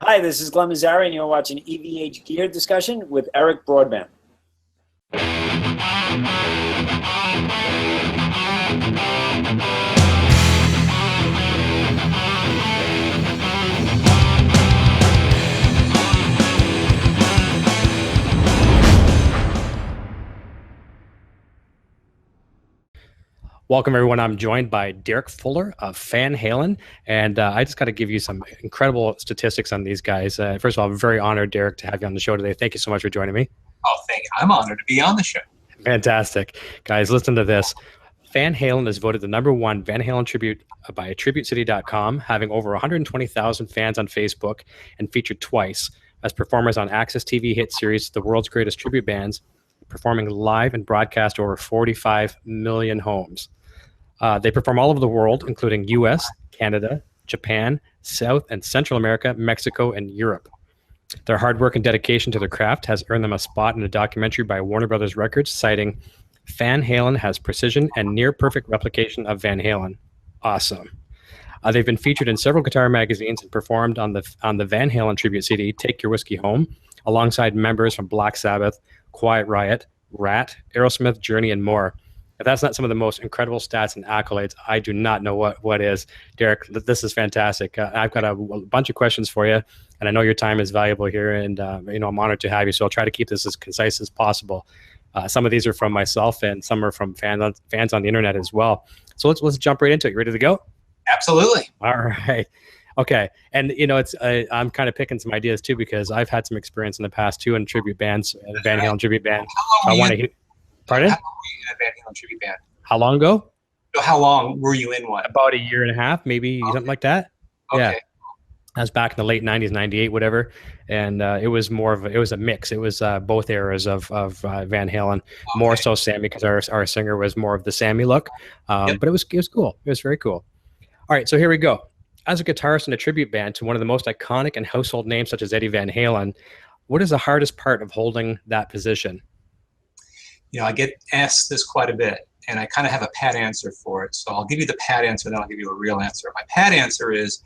Hi, this is Glenn Mazzari, and you're watching EVH Gear Discussion with Eric Broadbent. Welcome, everyone. I'm joined by Derek Fuller of Fan Halen, and I just got to give you some incredible statistics on these guys. First of all, I'm very honored, Derek, to have you on the show today. Thank you so much for joining me. Oh, thank you. I'm honored to be on the show. Fantastic. Guys, listen to this. Fan Halen is voted the #1 Van Halen tribute by TributeCity.com, having over 120,000 fans on Facebook and featured twice as performers on Access TV hit series The World's Greatest Tribute Bands, performing live and broadcast over 45 million homes. They perform all over the world, including US, Canada, Japan, South and Central America, Mexico, and Europe. Their hard work and dedication to their craft has earned them a spot in a documentary by Warner Brothers Records, citing Fan Halen has precision and near-perfect replication of Van Halen. Awesome. They've been featured in several guitar magazines and performed on the Van Halen tribute CD, Take Your Whiskey Home, alongside members from Black Sabbath, Quiet Riot, Rat, Aerosmith, Journey, and more. If that's not some of the most incredible stats and accolades, I do not know what is. Derek, this is fantastic. I've got a bunch of questions for you, and I know your time is valuable here, and I'm honored to have you. So I'll try to keep this as concise as possible. Some of these are from myself, and some are from fans on the internet as well. So let's jump right into it. You ready to go? Absolutely. All right. Okay. And I'm kind of picking some ideas too, because I've had some experience in the past too in tribute bands, Van Halen tribute band. Pardon? How long were you in a Van Halen tribute band? How long ago? How long were you in one? About a year and a half, maybe. Okay. Something like that. Okay. Yeah. I was back in the late 90s, 98, whatever. And it was a mix. It was both eras of Van Halen, okay. More so Sammy, because our singer was more of the Sammy look. But it was cool. It was very cool. All right. So here we go. As a guitarist in a tribute band to one of the most iconic and household names such as Eddie Van Halen, what is the hardest part of holding that position? I get asked this quite a bit, and I kind of have a pat answer for it. So I'll give you the pat answer, then I'll give you a real answer. My pat answer is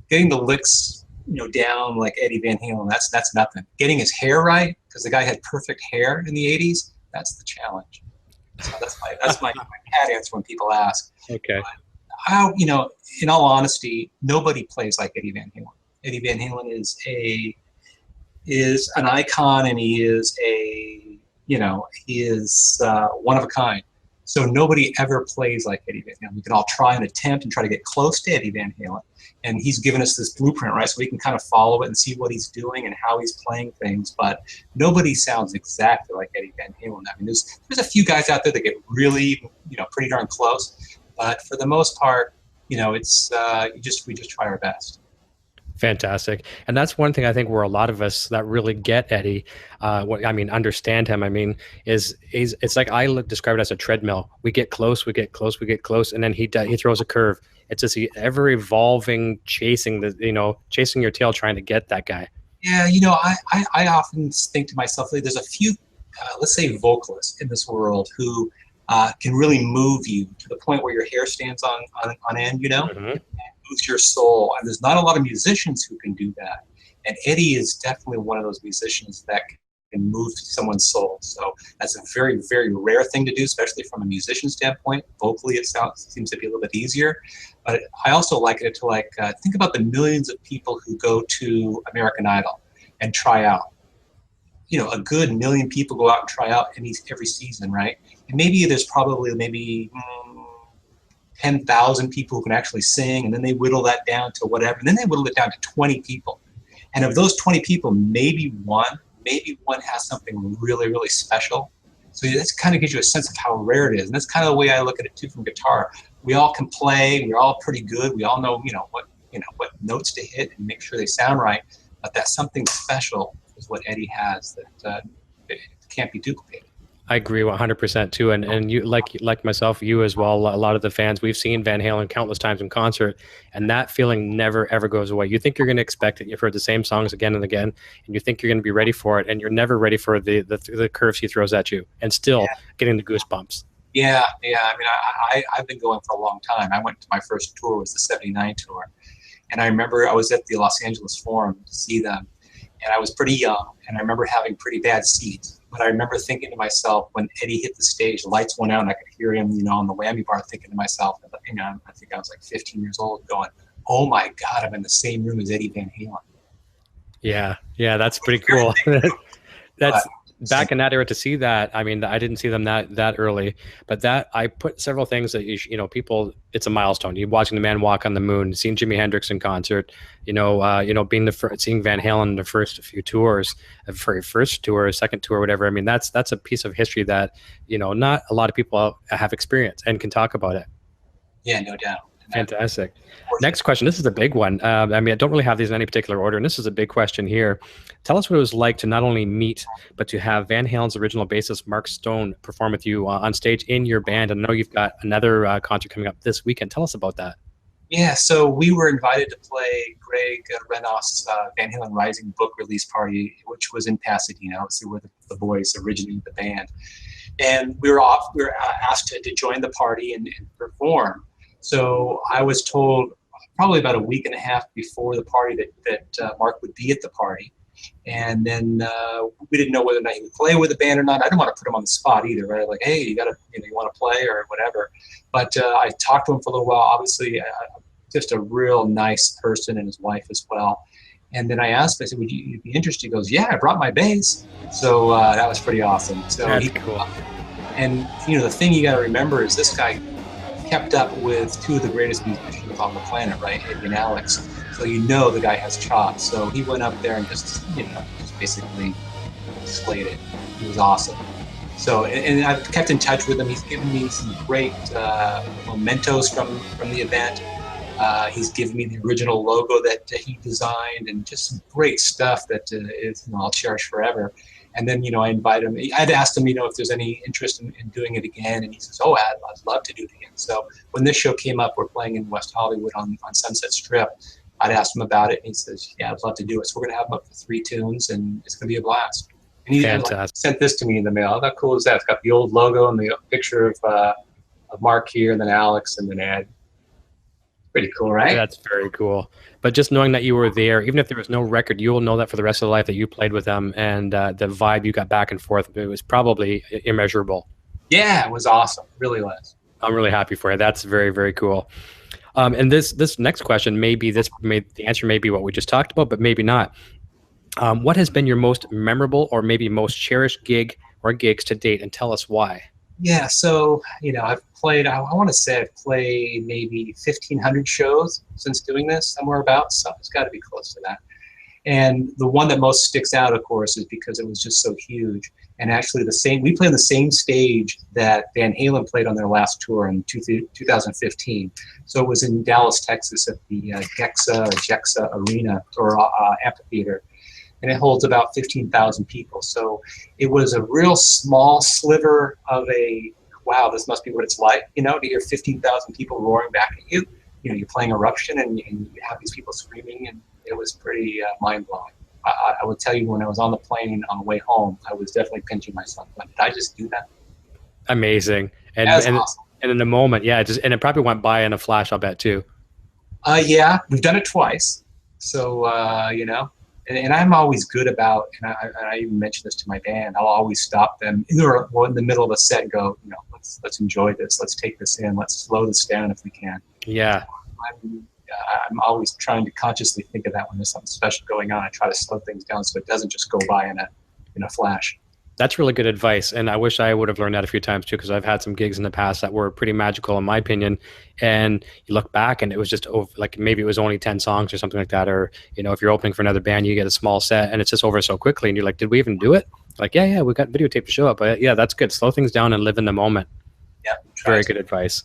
getting the licks, down like Eddie Van Halen. That's nothing. Getting his hair right, because the guy had perfect hair in the '80s. That's the challenge. So that's my pat answer when people ask. Okay. How in all honesty, nobody plays like Eddie Van Halen. Eddie Van Halen is an icon, and he is one of a kind. So nobody ever plays like Eddie Van Halen. We can all try and attempt and try to get close to Eddie Van Halen. And he's given us this blueprint, right? So we can kind of follow it and see what he's doing and how he's playing things. But nobody sounds exactly like Eddie Van Halen. I mean, there's a few guys out there that get really, pretty darn close. But for the most part, it's we just try our best. Fantastic. And that's one thing I think where a lot of us that really get Eddie, understand him, it's like I describe it as a treadmill. We get close, and then he throws a curve. It's just ever evolving, chasing your tail, trying to get that guy. Yeah, I often think to myself, there's a few, let's say, vocalists in this world who can really move you to the point where your hair stands on end, Mm-hmm. and moves your soul. And there's not a lot of musicians who can do that. And Eddie is definitely one of those musicians that can move someone's soul. So that's a very, very rare thing to do, especially from a musician standpoint. Vocally, it seems to be a little bit easier. But I also liken it to think about the millions of people who go to American Idol and try out. A good million people go out and try out every season, right? And maybe there's probably 10,000 people who can actually sing, and then they whittle that down to whatever, and then they whittle it down to 20 people. And of those 20 people, maybe one has something really, really special. So that kind of gives you a sense of how rare it is. And that's kind of the way I look at it too from guitar. We all can play, we're all pretty good, we all know, what notes to hit and make sure they sound right, but that something special is what Eddie has that it can't be duplicated. I agree 100% too, and you like myself, you as well. A lot of the fans, we've seen Van Halen countless times in concert, and that feeling never ever goes away. You think you're going to expect it. You've heard the same songs again and again, and you think you're going to be ready for it, and you're never ready for the curves he throws at you, and still getting the goosebumps. Yeah. I mean, I've been going for a long time. I went to my first tour was the '79 tour, And I remember I was at the Los Angeles Forum to see them, and I was pretty young, and I remember having pretty bad seats. But I remember thinking to myself, when Eddie hit the stage, the lights went out, and I could hear him, on the whammy bar, thinking to myself, I think I was like 15 years old, going, "Oh my God, I'm in the same room as Eddie Van Halen." Yeah, that's pretty cool. That's back in that era to see that. I mean, I didn't see them that early, but that I put several things that people. It's a milestone. You watching the man walk on the moon, seeing Jimi Hendrix in concert, being seeing Van Halen in the first few tours, for your first tour, second tour, whatever. I mean, that's a piece of history that not a lot of people have experienced and can talk about it. Yeah, no doubt. Fantastic. Next question. This is a big one. I don't really have these in any particular order, and this is a big question here. Tell us what it was like to not only meet, but to have Van Halen's original bassist, Mark Stone, perform with you on stage in your band. And I know you've got another concert coming up this weekend. Tell us about that. Yeah, so we were invited to play Greg Renoff's Van Halen Rising book release party, which was in Pasadena, obviously where the boys originated the band. And we were asked to join the party and perform. So I was told probably about a week and a half before the party that Mark would be at the party. And then we didn't know whether or not he would play with the band or not. I didn't want to put him on the spot either, right? Like, hey, you want to play or whatever. But I talked to him for a little while. Obviously, just a real nice person, and his wife as well. And then I asked him, I said, would you be interested? He goes, yeah, I brought my bass. So that was pretty awesome. So that's cool. And the thing you got to remember is this guy kept up with two of the greatest musicians on the planet, right? Eddie and Alex. So the guy has chops. So he went up there and just basically slayed it. He was awesome. So, and I've kept in touch with him. He's given me some great mementos from the event. He's given me the original logo that he designed, and just some great stuff that I'll cherish forever. And then, I invited him. I'd asked him, if there's any interest in doing it again. And he says, oh, I'd love to do it again. So when this show came up, we're playing in West Hollywood on Sunset Strip. I'd asked him about it, and he says, yeah, I'd love to do it. So we're going to have him up for 3 tunes, and it's going to be a blast. And he sent this to me in the mail. How cool is that? It's got the old logo and the picture of Mark here, and then Alex, and then Ed. Pretty cool, right? Yeah, that's very cool. But just knowing that you were there, even if there was no record, you will know that for the rest of the life that you played with them, and the vibe you got back and forth, it was probably immeasurable. Yeah, it was awesome. It really was. I'm really happy for you. That's very, very cool. And this next question, the answer may be what we just talked about, but maybe not. What has been your most memorable or maybe most cherished gig or gigs to date, and tell us why? Yeah, so, I've played, I want to say I've played maybe 1,500 shows since doing this, somewhere about, so it's got to be close to that. And the one that most sticks out, of course, is because it was just so huge. And actually we played on the same stage that Van Halen played on their last tour in 2015. So it was in Dallas, Texas at the Gexa Arena or amphitheater. And it holds about 15,000 people. So it was a real small sliver of wow, this must be what it's like, to hear 15,000 people roaring back at you. You're playing Eruption, and you have these people screaming, and it was pretty mind-blowing. I will tell you, when I was on the plane on the way home, I was definitely pinching myself. Like, did I just do that? Amazing. And awesome. And in the moment, yeah, and it probably went by in a flash, I'll bet, too. Yeah, we've done it twice. So, and I'm always good about, and I even mentioned this to my band, I'll always stop them in the middle of a set and go, let's enjoy this. Let's take this in. Let's slow this down if we can. Yeah. I'm always trying to consciously think of that when there's something special going on. I try to slow things down so it doesn't just go by in a flash. That's really good advice, and I wish I would have learned that a few times too, because I've had some gigs in the past that were pretty magical in my opinion, and you look back and it was just like maybe it was only 10 songs or something like that, or if you're opening for another band, you get a small set and it's just over so quickly, and you're like, did we even do it? Like, yeah, we got videotape to show up, but yeah, that's good. Slow things down and live in the moment. Yeah, very good advice.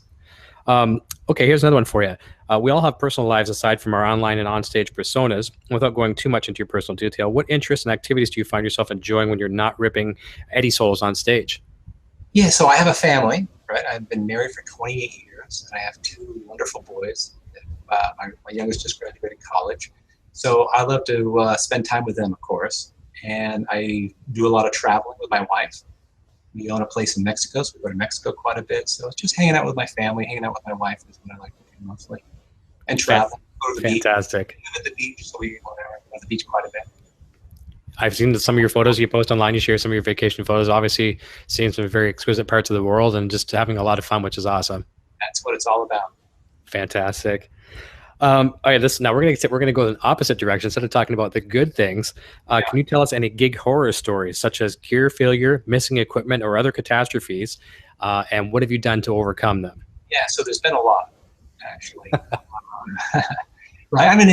Okay, here's another one for you. We all have personal lives aside from our online and onstage personas. Without going too much into your personal detail, what interests and activities do you find yourself enjoying when you're not ripping Eddie solos on stage? Yeah, so I have a family, right? I've been married for 28 years, and I have 2 wonderful boys. My youngest just graduated college. So I love to spend time with them, of course. And I do a lot of traveling with my wife. We own a place in Mexico, so we go to Mexico quite a bit. So it's just hanging out with my family, hanging out with my wife is what I like to do mostly. And travel. Go to the Fantastic. beach. We live at the beach, so we go there at the beach quite a bit. I've seen some of your photos you post online. You share some of your vacation photos. Obviously, seeing some very exquisite parts of the world and just having a lot of fun, which is awesome. That's what it's all about. Fantastic. All right, listen. Now we're gonna go in the opposite direction. Instead of talking about the good things, can you tell us any gig horror stories, such as gear failure, missing equipment, or other catastrophes? And what have you done to overcome them? Yeah, so there's been a lot, actually. Right. I mean,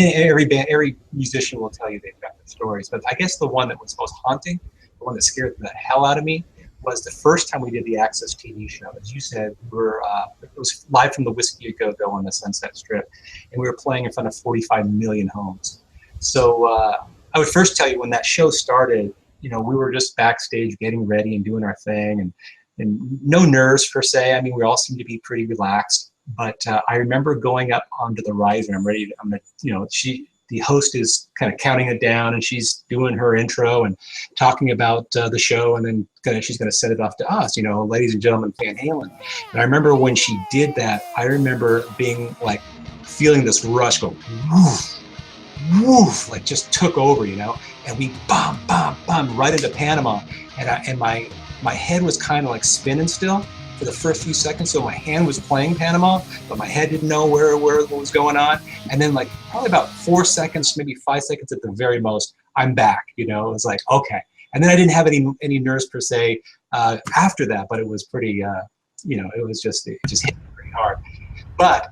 every musician will tell you they've got their stories, but I guess the one that was most haunting, the one that scared the hell out of me, was the first time we did the Access TV show. As you said, it was live from the Whiskey A Go Go on the Sunset Strip, and we were playing in front of 45 million homes. So I would first tell you, when that show started, we were just backstage getting ready and doing our thing, and no nerves per se. I mean, we all seemed to be pretty relaxed. But I remember going up onto the riser. The host is kind of counting it down, and she's doing her intro and talking about the show, and then she's going to set it off to us, ladies and gentlemen, Fan Halen. And I remember when she did that, I remember being like, feeling this rush go, woof, woof, like just took over, and we bum, bum, bum, right into Panama. And my head was kind of like spinning still for the first few seconds. So my hand was playing Panama, but my head didn't know what was going on. And then like probably about 4 seconds, maybe 5 seconds at the very most, I'm back, it was like, okay. And then I didn't have any nerves per se after that, but it was pretty, it just hit me pretty hard. But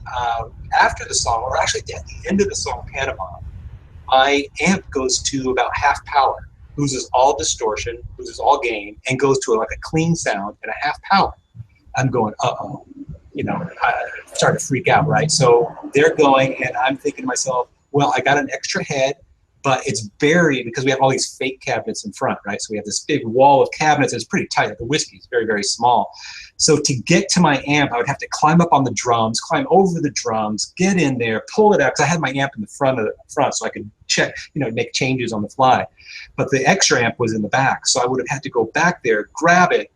after the song, or actually at the end of the song, Panama, my amp goes to about half power, loses all distortion, loses all gain, and goes to like a clean sound and a half power. I'm going, uh-oh, I started to freak out, right? So they're going, and I'm thinking to myself, well, I got an extra head, but it's buried because we have all these fake cabinets in front, right? So we have this big wall of cabinets, and it's pretty tight. The Whiskey is very, very small. So to get to my amp, I would have to climb up on the drums, climb over the drums, get in there, pull it out, because I had my amp in the front, so I could check, make changes on the fly. But the extra amp was in the back, so I would have had to go back there, grab it,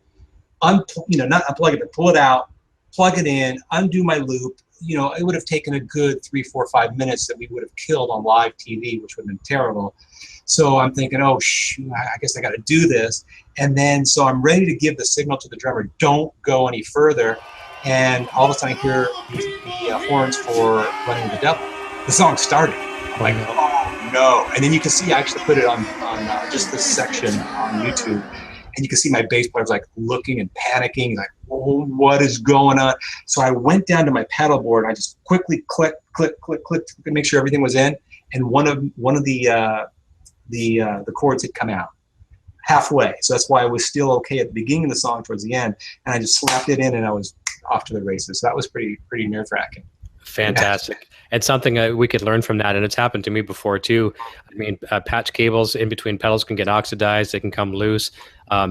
not unplug it, but pull it out, plug it in, undo my loop. It would have taken a good 3, 4, 5 minutes that we would have killed on live TV, which would have been terrible. So I'm thinking, oh, shoot, I guess I got to do this. And then, so I'm ready to give the signal to the drummer, don't go any further. And all of a sudden I hear the horns for Running the Devil. The song started. I'm like, oh, no. And then you can see, I actually put it on just this section on YouTube. And you can see my bass player's like looking and panicking, like, oh, what is going on? So I went down to my pedal board and I just quickly click to make sure everything was in. And one of the chords had come out halfway. So that's why I was still okay at the beginning of the song towards the end. And I just slapped it in, and I was off to the races. So that was pretty nerve-wracking. Fantastic. And something we could learn from that, and it's happened to me before too. I mean, patch cables in between pedals can get oxidized. They can come loose.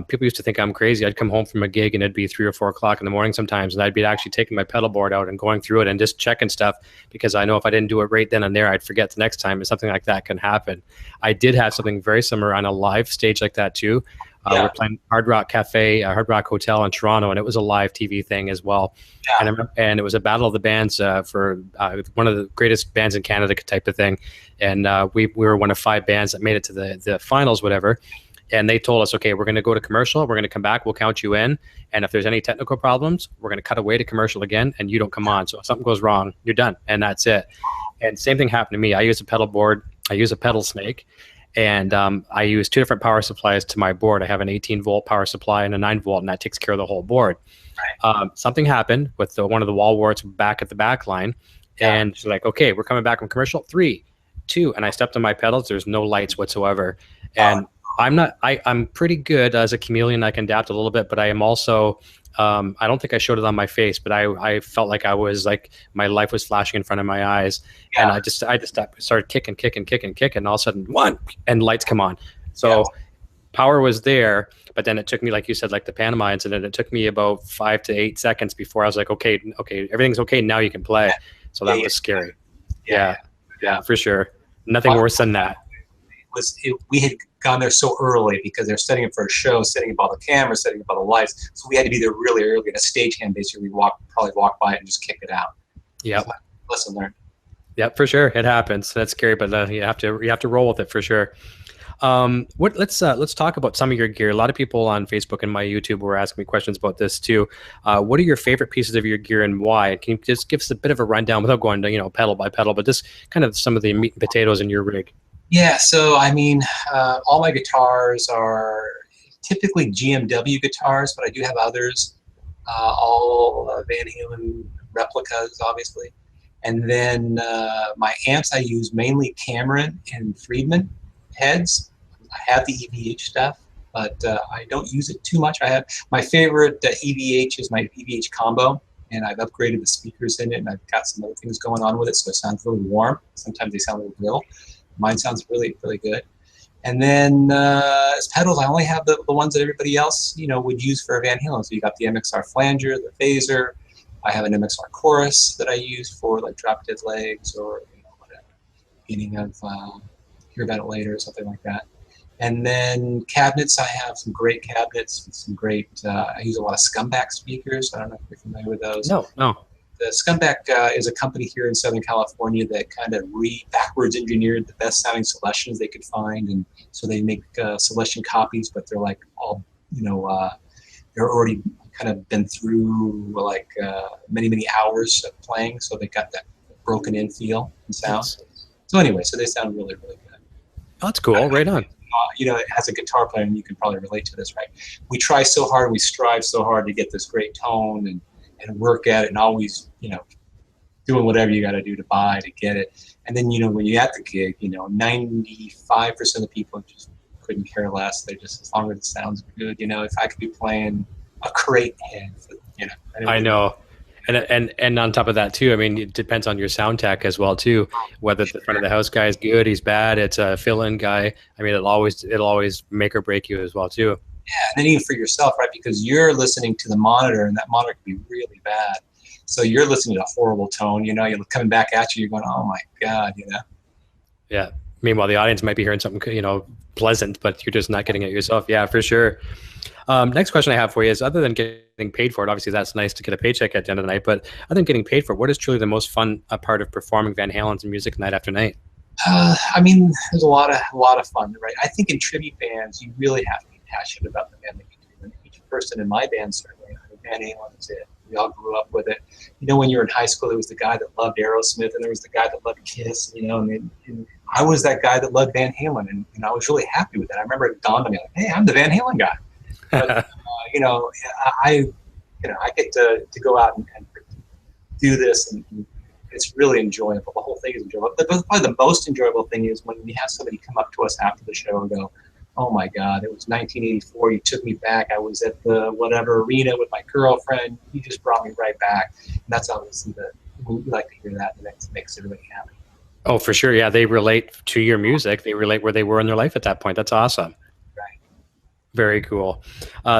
People used to think I'm crazy. I'd come home from a gig and it'd be 3 or 4 o'clock in the morning sometimes, and I'd be actually taking my pedal board out and going through it and just checking stuff, because I know if I didn't do it right then and there, I'd forget the next time, and something like that can happen. I did have something very similar on a live stage like that too. We're playing Hard Rock Cafe, Hard Rock Hotel in Toronto, and it was a live TV thing as well. Yeah. And it was a battle of the bands for one of the greatest bands in Canada type of thing. And we were one of 5 bands that made it to the finals, whatever. And they told us, okay, we're going to go to commercial. We're going to come back. We'll count you in. And if there's any technical problems, we're going to cut away to commercial again, and you don't come on. So if something goes wrong, you're done. And that's it. And same thing happened to me. I use a pedal board. I use a pedal snake. And I use 2 different power supplies to my board. I have an 18-volt power supply and a 9-volt, and that takes care of the whole board. Right. Something happened with one of the wall warts back at the back line. And she's like, okay, we're coming back from commercial. 3, 2. And I stepped on my pedals. There's no lights whatsoever. And I'm pretty good as a chameleon. I can adapt a little bit, but I am also, I don't think I showed it on my face, but I felt like I was like, my life was flashing in front of my eyes. Yeah. And I just started kicking. And all of a sudden, and lights come on. So power was there, but then it took me, like you said, like the Panama incident, it took me about 5 to 8 seconds before I was like, okay, everything's okay. Now you can play. So that was scary. Yeah, for sure. Nothing worse than that. We had gone there so early because they're setting up for a show, setting up all the cameras, setting up all the lights. So we had to be there really early. And a stagehand basically probably walk by it and just kick it out. Yeah. So lesson learned. Yeah, for sure, it happens. That's scary, but you have to roll with it for sure. Let's talk about some of your gear. A lot of people on Facebook and my YouTube were asking me questions about this too. What are your favorite pieces of your gear and why? Can you just give us a bit of a rundown without going to pedal by pedal, but just kind of some of the meat and potatoes in your rig? Yeah, so I mean, all my guitars are typically GMW guitars, but I do have others, all Van Halen replicas, obviously. And then my amps I use mainly Cameron and Friedman heads. I have the EVH stuff, but I don't use it too much. I have my favorite EVH is my EVH combo, and I've upgraded the speakers in it, and I've got some other things going on with it, so it sounds really warm. Sometimes they sound a little real. Mine sounds really, really good. And then as pedals, I only have the ones that everybody else, would use for a Van Halen. So you got the MXR flanger, the phaser. I have an MXR chorus that I use for like Drop Dead Legs or whatever. Beginning of Hear About It Later or something like that. And then cabinets, I have some great cabinets with some great. I use a lot of Scumbag speakers. I don't know if you're familiar with those. No. The Scumbag is a company here in Southern California that kind of backwards engineered the best sounding Celestions they could find, and so they make Celestion copies, but they're like all they're already kind of been through like many hours of playing, so they got that broken in feel and sound. Yes. So anyway, so they sound really, really good. Oh, that's cool. Right on. As a guitar player, and you can probably relate to this, right? We try so hard, we strive so hard to get this great tone and work at it, and always, doing whatever you got to do to buy to get it. And then, when you're at the gig, 95% of the people just couldn't care less. They're just, as long as it sounds good, if I could be playing a crate head, I know. And on top of that too, I mean, it depends on your sound tech as well too. Whether the front of the house guy is good, he's bad, it's a fill-in guy. I mean, it'll always make or break you as well too. Yeah, and then even for yourself, right? Because you're listening to the monitor, and that monitor can be really bad. So you're listening to a horrible tone. You're coming back at you. You're going, "Oh my God," Yeah. Meanwhile, the audience might be hearing something, pleasant, but you're just not getting it yourself. Yeah, for sure. Next question I have for you is, other than getting paid for it, obviously that's nice to get a paycheck at the end of the night, but other than getting paid for it, what is truly the most fun part of performing Van Halen's music night after night? I mean, there's a lot of fun, right? I think in tribute bands, you really have to be passionate about the band that you do. And each person in my band, certainly, Van Halen is it. We all grew up with it. When you're in high school, there was the guy that loved Aerosmith, and there was the guy that loved Kiss, and I was that guy that loved Van Halen, and I was really happy with that. I remember it dawned on me, like, hey, I'm the Van Halen guy. But, I get to go out and do this, and it's really enjoyable. The whole thing is enjoyable. But probably the most enjoyable thing is when we have somebody come up to us after the show and go, "Oh my God, it was 1984. You took me back. I was at the whatever arena with my girlfriend. You just brought me right back." And that's obviously we like to hear that, and that makes everybody happy. Oh, for sure. Yeah, they relate to your music. They relate where they were in their life at that point. That's awesome. Right. Very cool.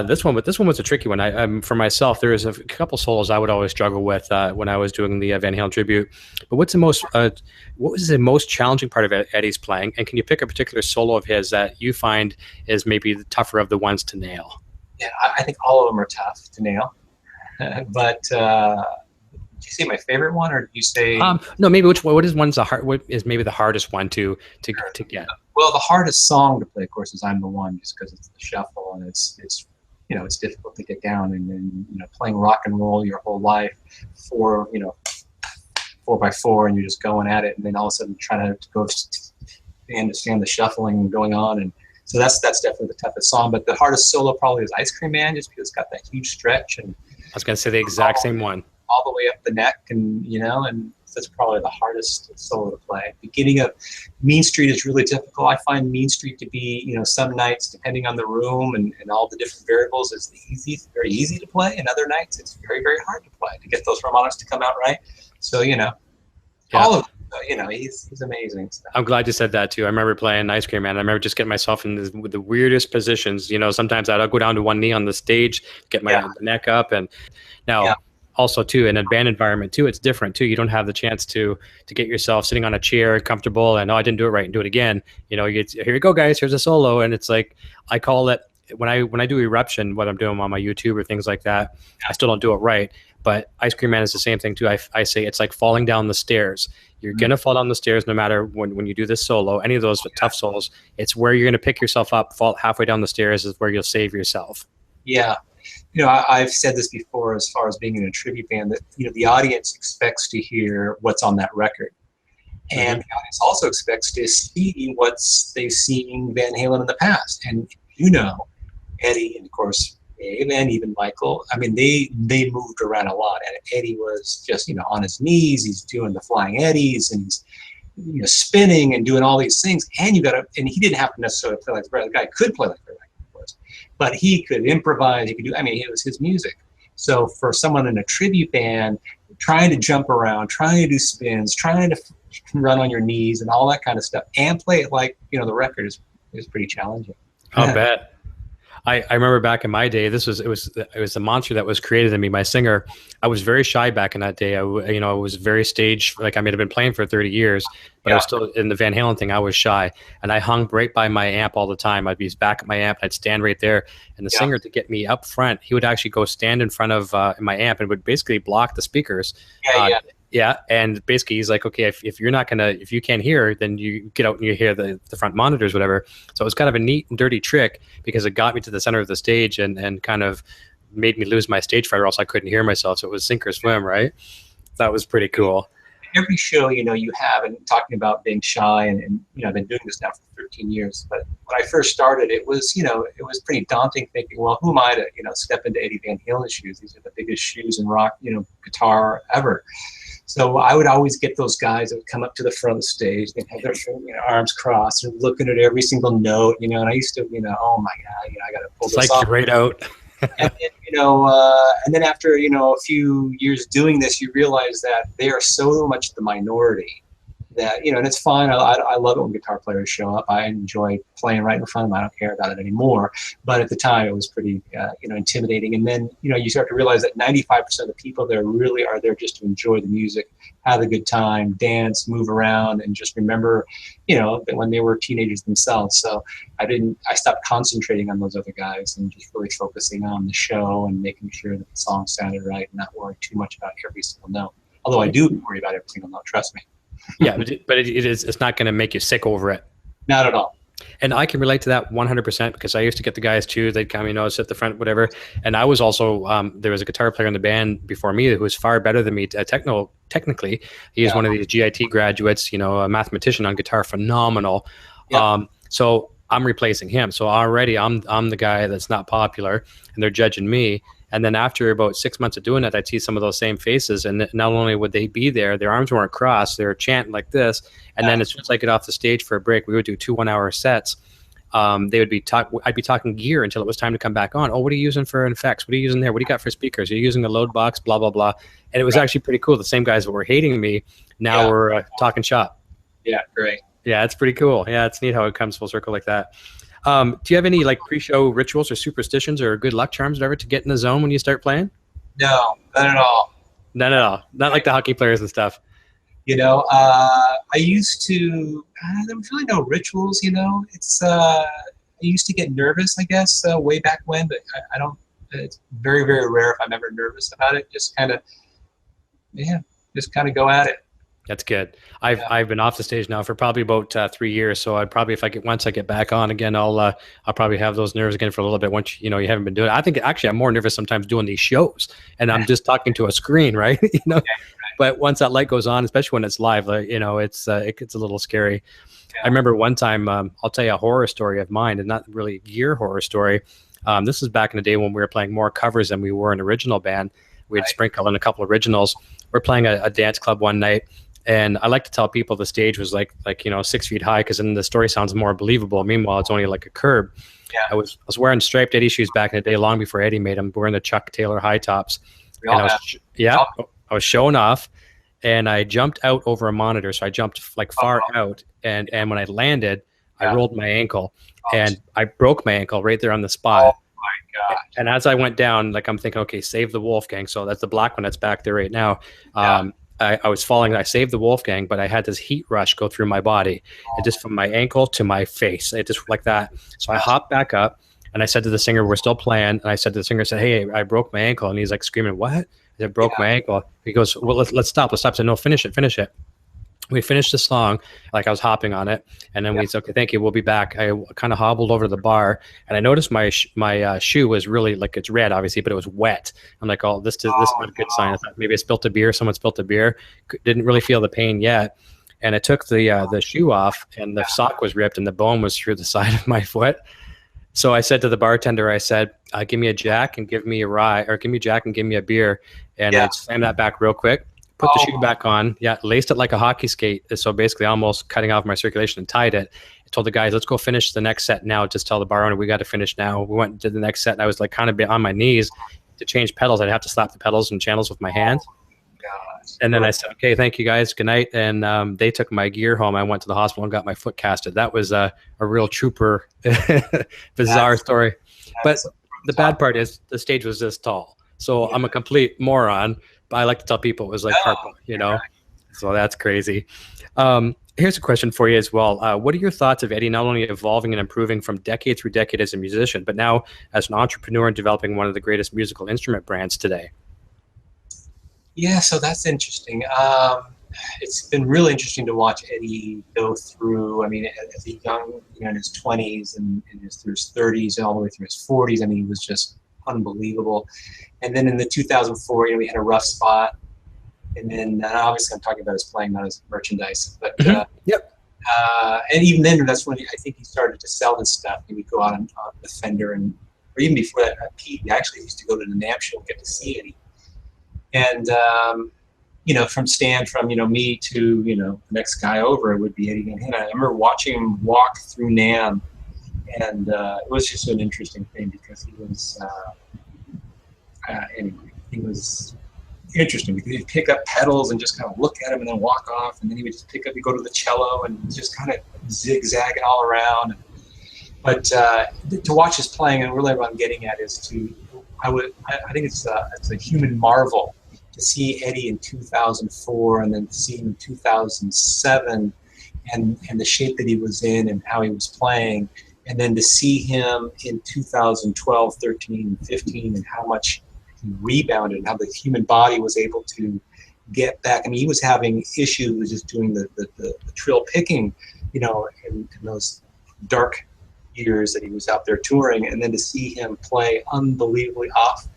This one was a tricky one. For myself, there is a couple solos I would always struggle with when I was doing the Van Halen tribute. But what was the most challenging part of Eddie's playing? And can you pick a particular solo of his that you find is maybe the tougher of the ones to nail? Yeah, I think all of them are tough to nail. But did you say my favorite one, or did you say? No, maybe which one? What is maybe the hardest one to get? Well, the hardest song to play, of course, is "I'm the One," just because it's the shuffle, and it's difficult to get down, and then playing rock and roll your whole life for 4x4, and you're just going at it, and then all of a sudden trying to go understand the shuffling going on, and so that's definitely the toughest song. But the hardest solo probably is "Ice Cream Man," just because it's got that huge stretch, and I was gonna say the exact same one, all the way up the neck, and and that's probably the hardest solo to play. Beginning of Mean Street is really difficult. I find Mean Street to be, some nights, depending on the room and all the different variables, it's very easy to play, and other nights it's very, very hard to play to get those harmonics to come out right. So all of he's amazing. So. I'm glad you said that too. I remember playing Ice Cream Man. I remember just getting myself in the weirdest positions. Sometimes I'd go down to one knee on the stage, get my neck up, and now. Yeah. Also, too, in a band environment, too, it's different, too. You don't have the chance to get yourself sitting on a chair, comfortable, and, I didn't do it right, and do it again. Here you go, guys, here's a solo. And it's like, I call it when I do eruption, what I'm doing on my YouTube or things like that, I still don't do it right. But Ice Cream Man is the same thing too. I say it's like falling down the stairs. You're gonna fall down the stairs no matter when you do this solo. Any of those tough solos, it's where you're gonna pick yourself up. Fall halfway down the stairs is where you'll save yourself. Yeah. I've said this before as far as being in a tribute band, that the audience expects to hear what's on that record, and the audience also expects to see what's they've seen Van Halen in the past. And Eddie, and of course Dave, and even Michael, I mean, they moved around a lot, and Eddie was just on his knees. He's doing the flying Eddies, and he's spinning and doing all these things. And and he didn't have to necessarily play like the guy could play like the record, of course, but he could improvise. He could do. I mean, it was his music. So for someone in a tribute band, trying to jump around, trying to do spins, trying to run on your knees and all that kind of stuff, and play it like the record is pretty challenging. I'll bet. I remember back in my day, it was the monster that was created in me. My singer, I was very shy back in that day. I was very stage, like I may have been playing for 30 years, but I was still in the Van Halen thing. I was shy, and I hung right by my amp all the time. I'd be back at my amp, I'd stand right there, and the singer, to get me up front, he would actually go stand in front of my amp and would basically block the speakers. Yeah, and basically he's like, okay, if you can't hear, then you get out and you hear the front monitors, whatever. So it was kind of a neat and dirty trick, because it got me to the center of the stage and kind of made me lose my stage fright, or else I couldn't hear myself. So it was sink or swim, right? That was pretty cool. Every show, you have, and talking about being shy, and I've been doing this now for 13 years. But when I first started, it was pretty daunting, thinking, well, who am I to step into Eddie Van Halen's shoes? These are the biggest shoes in rock guitar ever. So I would always get those guys that would come up to the front of the stage and have their arms crossed and looking at every single note, and I used to, oh my God, I got to pull this off. It's like right out. And then after, a few years doing this, you realize that they are so much the minority that, and it's fine. I love it when guitar players show up. I enjoy playing right in front of them. I don't care about it anymore. But at the time, it was pretty, intimidating. And then, you start to realize that 95% of the people there really are there just to enjoy the music, have a good time, dance, move around, and just remember, that when they were teenagers themselves. So I stopped concentrating on those other guys and just really focusing on the show and making sure that the song sounded right and not worrying too much about every single note. Although I do worry about every single note, trust me. Yeah, but it's not going to make you sick over it. Not at all. And I can relate to that 100%, because I used to get the guys too. They'd come, sit at the front, whatever. And I was also, there was a guitar player in the band before me who was far better than me technically. He is one of these GIT graduates, a mathematician on guitar, phenomenal. Yeah. So I'm replacing him. So already I'm the guy that's not popular, and they're judging me. And then after about 6 months of doing it, I'd see some of those same faces, and not only would they be there, their arms weren't crossed, they were chanting like this. And then as soon as I get off the stage for a break, we would do 2 1-hour sets. I'd be talking gear until it was time to come back on. Oh, what are you using for effects? What are you using there? What do you got for speakers? Are you using a load box? Blah, blah, blah. And it was actually pretty cool. The same guys that were hating me, now we're talking shop. Yeah, great. Yeah, it's pretty cool. Yeah, it's neat how it comes full circle like that. Do you have any pre-show rituals or superstitions or good luck charms, whatever, to get in the zone when you start playing? No, none at all. None at all. Not like the hockey players and stuff. I used to. There was really no rituals. It's. I used to get nervous, I guess, way back when, but I don't. It's very, very rare if I'm ever nervous about it. Just kind of go at it. That's good. I've been off the stage now for probably about 3 years. So I'd probably, once I get back on again, I'll probably have those nerves again for a little bit. Once you haven't been doing it. I think actually I'm more nervous sometimes doing these shows, and I'm just talking to a screen, right? Right. But once that light goes on, especially when it's live, it gets a little scary. Yeah. I remember one time, I'll tell you a horror story of mine, and not really gear horror story. This is back in the day when we were playing more covers than we were an original band. We had sprinkled in a couple of originals. We're playing a dance club one night. And I like to tell people the stage was like 6 feet high, because then the story sounds more believable. Meanwhile, it's only like a curb. Yeah. I was wearing striped Eddie shoes back in the day, long before Eddie made them. Wearing the Chuck Taylor high tops. I was showing off, and I jumped out over a monitor. So I jumped far out, and when I landed, I rolled my ankle, and I broke my ankle right there on the spot. Oh my God! And as I went down, I'm thinking, okay, save the Wolfgang. So that's the black one that's back there right now. I was falling. I saved the Wolfgang, but I had this heat rush go through my body, and just from my ankle to my face, it just like that. So I hopped back up, And I said to the singer, we're still playing. And I said to the singer, I said, hey, I broke my ankle. And he's like screaming, what? I said, broke my ankle. He goes, well, let's stop. Let's stop. I said, no, finish it. We finished the song, like I was hopping on it, and then we said, okay, thank you, we'll be back. I kind of hobbled over to the bar, and I noticed my shoe was really, like, it's red, obviously, but it was wet. I'm like, oh, this is not a good sign. I thought maybe I spilled a beer, someone spilled a beer. Didn't really feel the pain yet. And I took the shoe off, and the sock was ripped, and the bone was through the side of my foot. So I said to the bartender, I said, give me a Jack and give me a rye, or give me Jack and give me a beer. And I slammed that back real quick. Put the shoe back on. Yeah, laced it like a hockey skate. So basically almost cutting off my circulation and tied it. I told the guys, let's go finish the next set now. Just tell the bar owner we got to finish now. We went to the next set, and I was like kind of on my knees to change pedals. I'd have to slap the pedals and channels with my hands. And then I said, okay, thank you guys. Good night. And they took my gear home. I went to the hospital and got my foot casted. That was a real trooper, bizarre story. But the bad part is the stage was this tall. So I'm a complete moron. But I like to tell people it was like purple, you know? So that's crazy. Here's a question for you as well. What are your thoughts of Eddie not only evolving and improving from decade through decade as a musician, but now as an entrepreneur and developing one of the greatest musical instrument brands today? Yeah, so that's interesting. It's been really interesting to watch Eddie go through, I mean, as a young, in his 20s and through his 30s and all the way through his 40s. I mean, he was just unbelievable. And then in the 2004, we had a rough spot. And then obviously I'm talking about his playing, not his merchandise. But and even then, that's when I think he started to sell his stuff. He would go out on the Fender, or even before that, Pete actually used to go to the NAMM show and get to see Eddie. And from Stan, from me to the next guy over, it would be Eddie Van Halen. I remember watching him walk through NAMM, and it was just an interesting thing because he was. Anyway, he was interesting because he'd pick up pedals and just kind of look at him and then walk off, and then he would just pick up, he'd go to the cello and just kind of zigzagging all around. But to watch his playing, and really what I'm getting at is I think it's a human marvel to see Eddie in 2004 and then see him in 2007 and the shape that he was in and how he was playing, and then to see him in 2012, 13, and 15 and how much he rebounded and how the human body was able to get back. I mean, he was having issues just doing the trill picking, in those dark years that he was out there touring, and then to see him play unbelievably off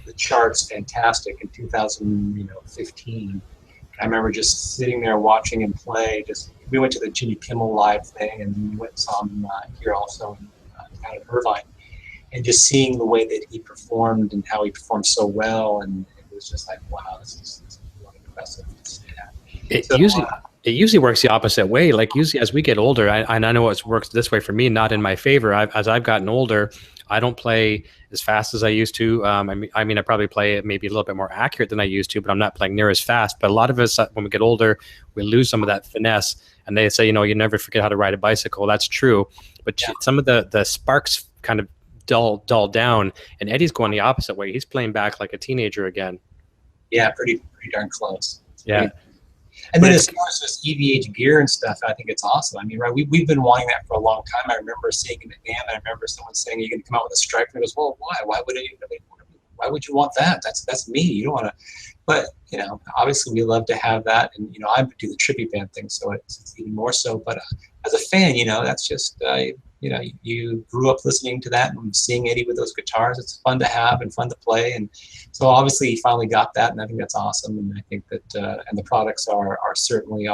the charts, fantastic in 2015. I remember just sitting there watching him play. We went to the Jimmy Kimmel Live thing, and we went and saw him here also down in Irvine, and just seeing the way that he performed and how he performed so well, and it was just like, wow, this is really impressive. It usually works the opposite way. Like usually as we get older, I know it works this way for me, not in my favor. As I've gotten older, I don't play as fast as I used to. I mean, I probably play maybe a little bit more accurate than I used to, but I'm not playing near as fast. But a lot of us, when we get older, we lose some of that finesse. And they say, you never forget how to ride a bicycle. That's true. But some of the sparks kind of dull down. And Eddie's going the opposite way. He's playing back like a teenager again. Yeah, pretty darn close. Yeah. And then as far as this EVH gear and stuff, I think it's awesome. I mean, right, we've been wanting that for a long time. I remember seeing it at NAMM, and I remember someone saying, "You're going to come out with a stripe." And I goes, "Well, why? Why would you want that? That's me. You don't want to." But obviously, we love to have that, and I do the trippy band thing, so it's even more so. But as a fan, that's just you grew up listening to that and seeing Eddie with those guitars. It's fun to have and fun to play, and so obviously he finally got that, and I think that's awesome. And I think that and the products are certainly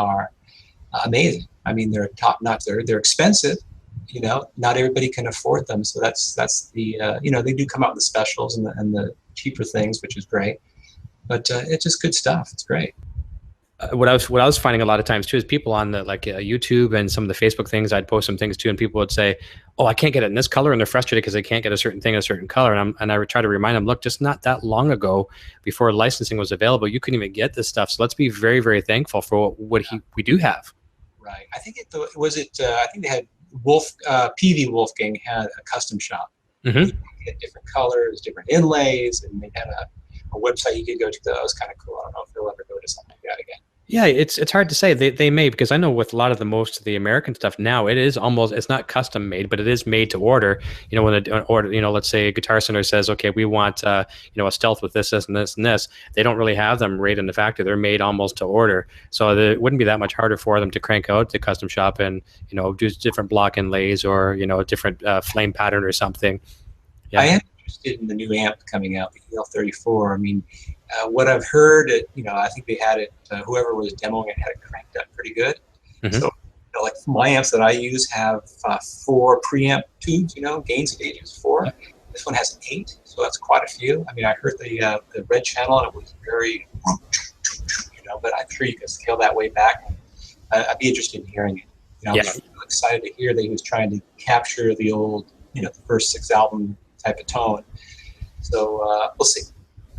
amazing. I mean, they're top notch. They're expensive. Not everybody can afford them, so that's the they do come out with the specials and the cheaper things, which is great. But it's just good stuff. It's great. What I was finding a lot of times too is people on the YouTube and some of the Facebook things, I'd post some things too, and people would say, "Oh, I can't get it in this color," and they're frustrated because they can't get a certain thing in a certain color. And I would try to remind them, look, just not that long ago, before licensing was available, you couldn't even get this stuff. So let's be very, very thankful for what we do have. Right. I think I think they had PV Wolfgang had a custom shop. Mm-hmm. You had different colors, different inlays, and they had a website you could go to. That was kind of cool. I don't know if they'll ever go to something like that again. Yeah, it's hard to say. They may, because I know with a lot of most of the American stuff now, it is almost, it's not custom made, but it is made to order. You know, when an order, you know, let's say a Guitar Center says, okay, we want you know, a stealth with this and this and this. They don't really have them right in the factory. They're made almost to order, so it wouldn't be that much harder for them to crank out the custom shop and, you know, do different block inlays or, you know, a different flame pattern or something. Yeah. I am interested in the new amp coming out, the EL34. I mean, what I've heard, you know, I think they had it, whoever was demoing it had it cranked up pretty good. Mm-hmm. So, you know, like my amps that I use have 4 preamp tubes, you know, gain stages, 4. Yeah. This one has 8, so that's quite a few. I mean, I heard the red channel and it was very, you know, but I'm sure you can scale that way back. I'd be interested in hearing it. You know, I was really excited to hear that he was trying to capture the old, you know, the first 6 album type of tone. So we'll see.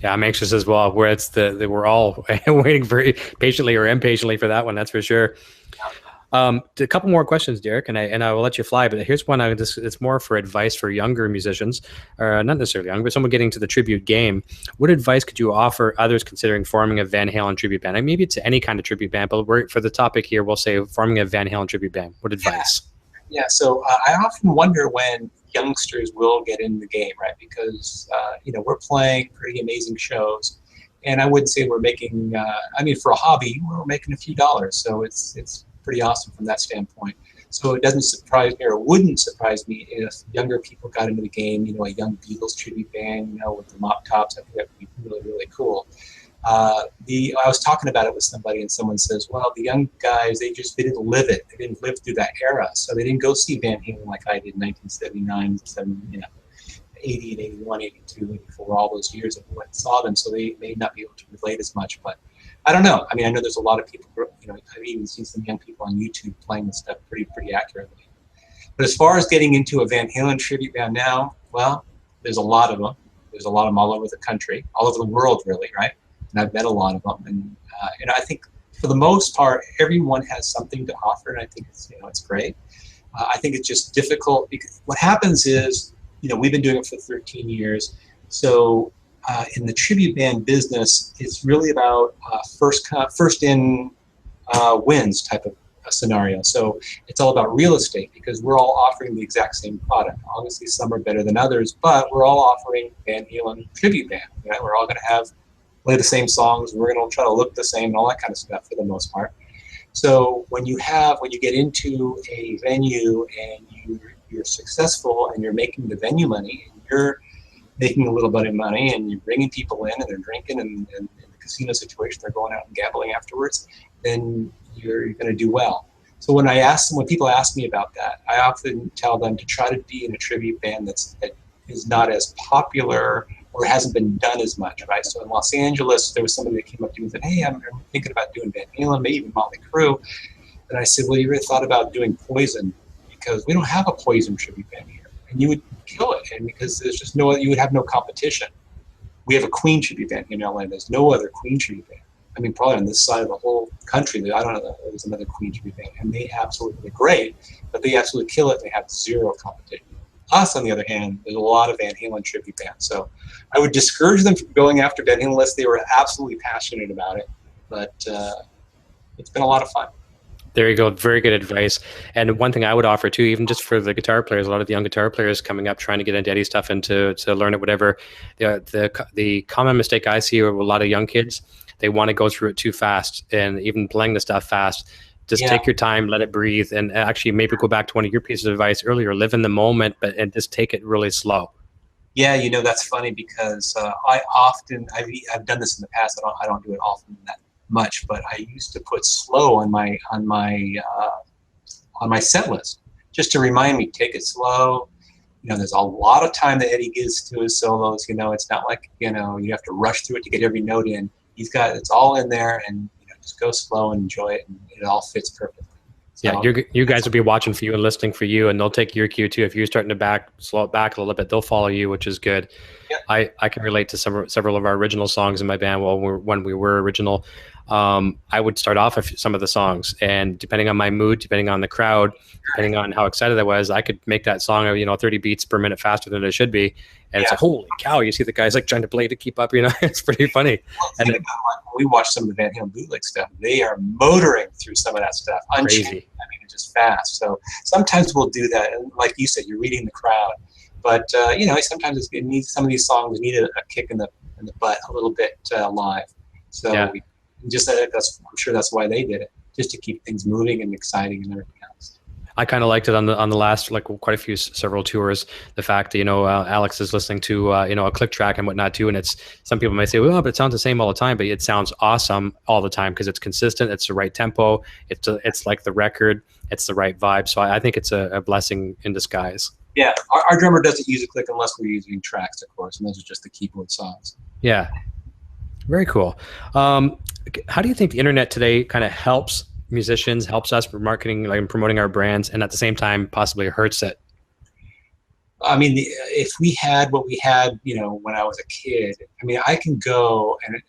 Yeah, I'm anxious as well. Where it's we're all waiting very patiently or impatiently for that one. That's for sure. A couple more questions, Derek, and I will let you fly. But here's one. It's more for advice for younger musicians, or not necessarily young, but someone getting to the tribute game. What advice could you offer others considering forming a Van Halen tribute band? And maybe it's any kind of tribute band, but for the topic here, we'll say forming a Van Halen tribute band. What advice? Yeah. So I often wonder when youngsters will get in the game, right? Because you know, we're playing pretty amazing shows, and I wouldn't say we're making. I mean, for a hobby, we're making a few dollars, so it's pretty awesome from that standpoint. So it doesn't surprise me, or it wouldn't surprise me, if younger people got into the game. You know, a young Beatles tribute band, you know, with the mop tops. I think that would be really, really cool. I was talking about it with somebody, and someone says, well, the young guys, they didn't live it. They didn't live through that era. So they didn't go see Van Halen like I did in 1979, 80 and 81, 82, 84, all those years. I went and saw them, so they may not be able to relate as much. But I don't know. I mean, I know there's a lot of people, you know, I've even seen some young people on YouTube playing this stuff pretty accurately. But as far as getting into a Van Halen tribute band now, well, there's a lot of them. There's a lot of them all over the country, all over the world, really, right? And I've met a lot of them, and I think for the most part, everyone has something to offer, and I think it's, you know, it's great. I think it's just difficult because what happens is, you know, we've been doing it for 13 years, so in the tribute band business, it's really about first in wins type of scenario. So it's all about real estate because we're all offering the exact same product. Obviously, some are better than others, but we're all offering Van Halen tribute band. Right? We're all going to play the same songs. We're going to try to look the same and all that kind of stuff for the most part. So when you get into a venue and you're successful and you're making the venue money, and you're making a little bit of money and you're bringing people in and they're drinking and in the casino situation, they're going out and gambling afterwards, then you're going to do well. So when people ask me about that, I often tell them to try to be in a tribute band that is not as popular or hasn't been done as much, right? So in Los Angeles, there was somebody that came up to me and said, hey, I'm thinking about doing Van Halen, maybe even Motley Crue. And I said, well, you ever thought about doing Poison? Because we don't have a Poison tribute band here. And you would kill it, and because there's just you would have no competition. We have a Queen tribute band in LA. There's no other Queen tribute band. I mean, probably on this side of the whole country, I don't know, there's another Queen tribute band. And they absolutely great, but they absolutely kill it. They have zero competition. Us, on the other hand, there's a lot of Van Halen tribute bands. So I would discourage them from going after Van Halen unless they were absolutely passionate about it. But it's been a lot of fun. There you go. Very good advice. And one thing I would offer too, even just for the guitar players, a lot of the young guitar players coming up trying to get into Eddie stuff and to learn it, whatever. The common mistake I see with a lot of young kids, they want to go through it too fast, and even playing the stuff fast. Just take your time, let it breathe, and actually maybe go back to one of your pieces of advice earlier, live in the moment, and just take it really slow. Yeah, you know, that's funny because I've done this in the past. I don't do it often that much, but I used to put slow on my set list just to remind me, take it slow. You know, there's a lot of time that Eddie gives to his solos. You know, it's not like, you know, you have to rush through it to get every note in. It's all in there, and just go slow and enjoy it, and it all fits perfectly. So, yeah, you guys will be watching for you and listening for you, and they'll take your cue too. If you're starting to slow it back a little bit, they'll follow you, which is good. Yeah. I can relate to several of our original songs in my band. Well, when we were original, I would start off with some of the songs, and depending on my mood, depending on the crowd, depending on how excited I was, I could make that song, 30 beats per minute faster than it should be. And it's like, holy cow, you see the guys like trying to play to keep up, it's pretty funny. And when we watch some of the Van Halen bootleg stuff, they are motoring through some of that stuff. Crazy. I mean, it's just fast. So sometimes we'll do that. And like you said, you're reading the crowd. But, sometimes it needs, some of these songs need a kick in the butt a little bit live. So I'm sure that's why they did it, just to keep things moving and exciting and everything else. I kind of liked it on the last, like, quite a few, several tours, the fact that, Alex is listening to, a click track and whatnot too. And it's, some people might say, well, but it sounds the same all the time, but it sounds awesome all the time because it's consistent. It's the right tempo. It's like the record. It's the right vibe. So I think it's a blessing in disguise. Yeah. Our drummer doesn't use a click unless we're using tracks, of course. And those are just the keyboard songs. Yeah. Very cool. How do you think the internet today kind of helps musicians, helps us for marketing, like, and promoting our brands, and at the same time possibly hurts it? I mean, if we had what we had, when I was a kid, I mean, I can go and,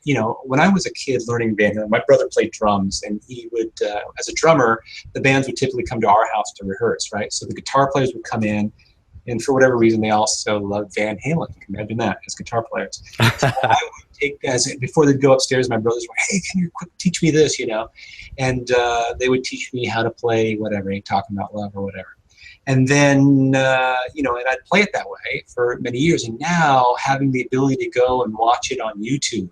when I was a kid learning Van Halen, my brother played drums, and he would, as a drummer, the bands would typically come to our house to rehearse, right? So the guitar players would come in, and for whatever reason, they also loved Van Halen. Imagine that, as guitar players. So I would take guys, before they'd go upstairs, my brothers were, hey, can you teach me this, And they would teach me how to play whatever, Ain't Talking About Love or whatever. And then, and I'd play it that way for many years. And now having the ability to go and watch it on YouTube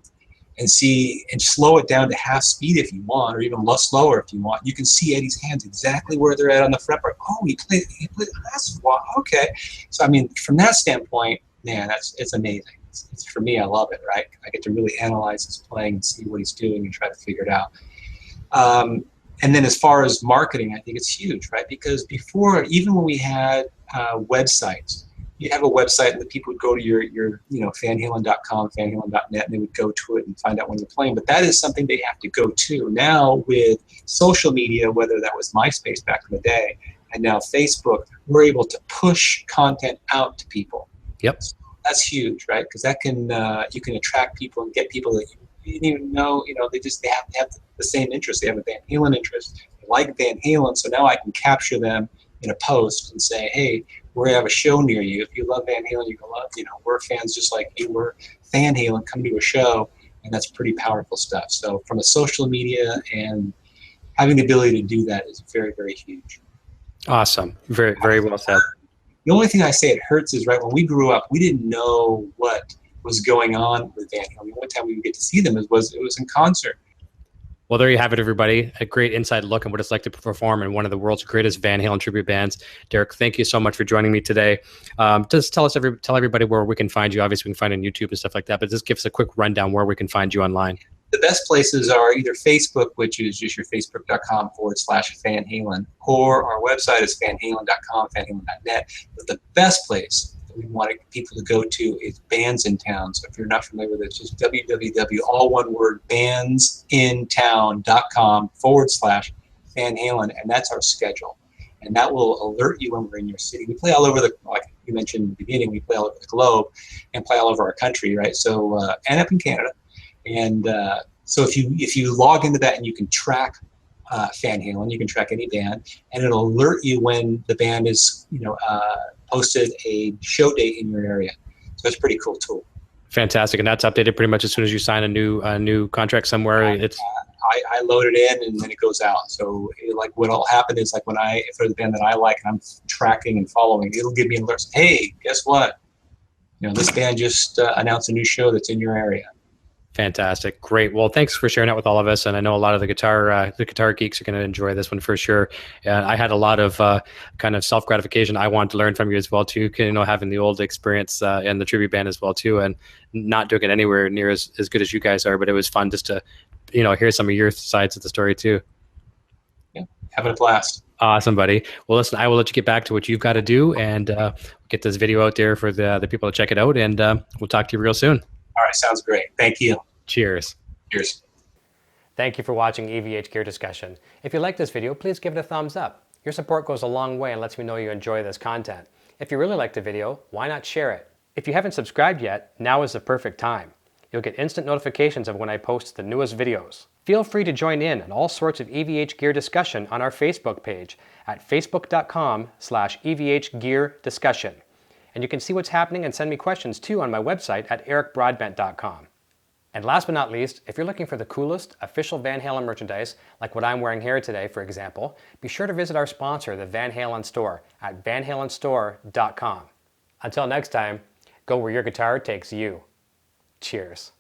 and see and slow it down to half speed if you want, or even less slower if you want, you can see Eddie's hands exactly where they're at on the fretboard. Oh, he played, that's okay. So, I mean, from that standpoint, man, it's amazing. It's, for me, I love it, right? I get to really analyze his playing and see what he's doing and try to figure it out. And then as far as marketing, I think it's huge, right? Because before, even when we had websites, you have a website and the people would go to your fanhalen.com, fanhalen.net, and they would go to it and find out when you're playing. But that is something they have to go to. Now with social media, whether that was MySpace back in the day, and now Facebook, we're able to push content out to people. Yep. So that's huge, right? Because that can, you can attract people and get people that you didn't even know, they have to have the same interest. They have a Van Halen interest. They like Van Halen, so now I can capture them in a post and say, hey, we're going to have a show near you. If you love Van Halen, you're going to love, we're fans just like you. We're Fan Halen, come to a show, and that's pretty powerful stuff. So from a social media and having the ability to do that is very, very huge. Awesome. Very, very well said. The only thing I say it hurts is, right, when we grew up, we didn't know what was going on with Van Halen. The only time we would get to see them was in concert. Well, there you have it, everybody. A great inside look at what it's like to perform in one of the world's greatest Van Halen tribute bands. Derek, thank you so much for joining me today. Just tell everybody where we can find you. Obviously, we can find you on YouTube and stuff like that, but just give us a quick rundown where we can find you online. The best places are either Facebook, which is just your facebook.com/Fan Halen, or our website is fanhalen.com, fanhalen.net. But the best place that we want people to go to is Bands in Town. So if you're not familiar with it, it's just www, all one word, bandsintown.com/Fan Halen, and that's our schedule. And that will alert you when we're in your city. We play all over like you mentioned in the beginning, we play all over the globe and play all over our country, right? So, and up in Canada. And so if you log into that and you can track Fan Halen, you can track any band, and it'll alert you when the band is posted a show date in your area. So it's a pretty cool tool. Fantastic, and that's updated pretty much as soon as you sign a new contract somewhere. I load it in and then it goes out. So what'll happen is, like, if there's a band that I like and I'm tracking and following, it'll give me an alert. Hey, guess what? This band just announced a new show that's in your area. Fantastic. Great. Well, thanks for sharing that with all of us. And I know a lot of the guitar geeks are going to enjoy this one for sure. I had a lot of kind of self-gratification I want to learn from you as well too, having the old experience in the tribute band as well too, and not doing it anywhere near as good as you guys are, but it was fun just to, hear some of your sides of the story too. Yeah. Having a blast. Awesome, buddy. Well, listen, I will let you get back to what you've got to do and get this video out there for the people to check it out. And we'll talk to you real soon. All right, sounds great. Thank you. Cheers. Cheers. Thank you for watching EVH Gear Discussion. If you like this video, please give it a thumbs up. Your support goes a long way and lets me know you enjoy this content. If you really liked the video, why not share it? If you haven't subscribed yet, now is the perfect time. You'll get instant notifications of when I post the newest videos. Feel free to join in on all sorts of EVH gear discussion on our Facebook page at facebook.com/EVHgeardiscussion. And you can see what's happening and send me questions too on my website at ericbroadbent.com. And last but not least, if you're looking for the coolest official Van Halen merchandise, like what I'm wearing here today, for example, be sure to visit our sponsor, the Van Halen store, at vanhalenstore.com. Until next time, go where your guitar takes you. Cheers.